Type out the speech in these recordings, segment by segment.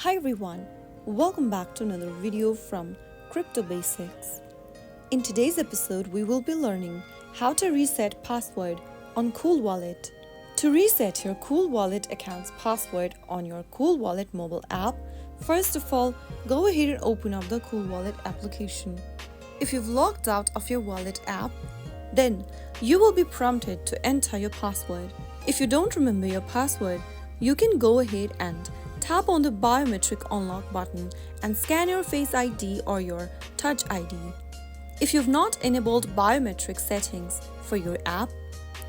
Hi everyone, welcome back to another video from Crypto Basics. In today's episode, we will be learning how to reset password on CoolWallet. To reset your CoolWallet account's password on your CoolWallet mobile app, first of all, go ahead and open up the CoolWallet application. If you've logged out of your wallet app, then you will be prompted to enter your password. If you don't remember your password, you can go ahead and tap on the biometric unlock button and scan your Face ID or your Touch ID. If you've not enabled biometric settings for your app,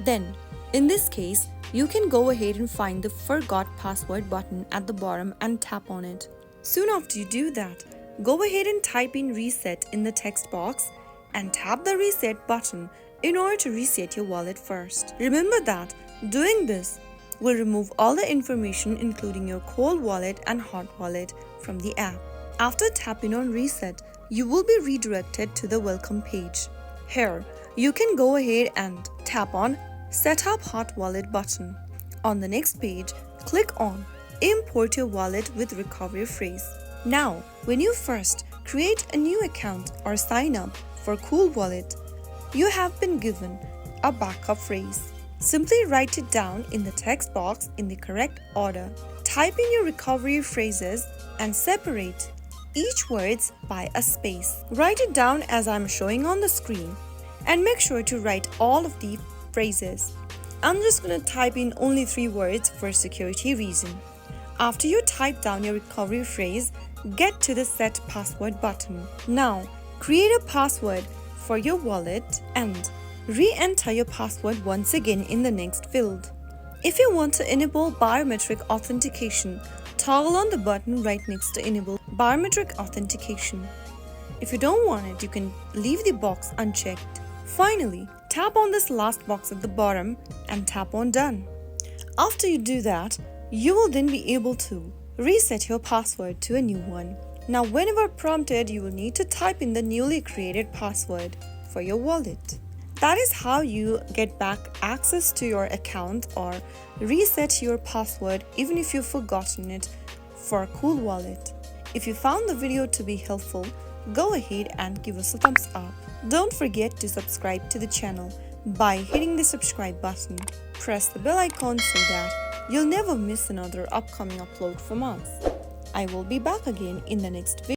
then in this case, you can go ahead and find the Forgot Password button at the bottom and tap on it. Soon after you do that, go ahead and type in reset in the text box and tap the reset button in order to reset your wallet first. Remember that doing this will remove all the information including your cold wallet and hot wallet from the app. After tapping on reset, you will be redirected to the welcome page. Here, you can go ahead and tap on Set Up Hot Wallet button. On the next page, click on Import your wallet with recovery phrase. Now, when you first create a new account or sign up for CoolWallet, you have been given a backup phrase. Simply write it down in the text box in the correct order. Type in your recovery phrases and separate each words by a space. Write it down as I'm showing on the screen and make sure to write all of the phrases. I'm just going to type in only 3 words for security reason. After you type down your recovery phrase, get to the Set Password button. Now, create a password for your wallet and re-enter your password once again in the next field. If you want to enable biometric authentication, toggle on the button right next to enable biometric authentication. If you don't want it, you can leave the box unchecked. Finally, tap on this last box at the bottom and tap on done. After you do that, you will then be able to reset your password to a new one. Now, whenever prompted, you will need to type in the newly created password for your wallet. That is how you get back access to your account or reset your password even if you've forgotten it for CoolWallet. If you found the video to be helpful, go ahead and give us a thumbs up. Don't forget to subscribe to the channel by hitting the subscribe button. Press the bell icon so that you'll never miss another upcoming upload from us. I will be back again in the next video.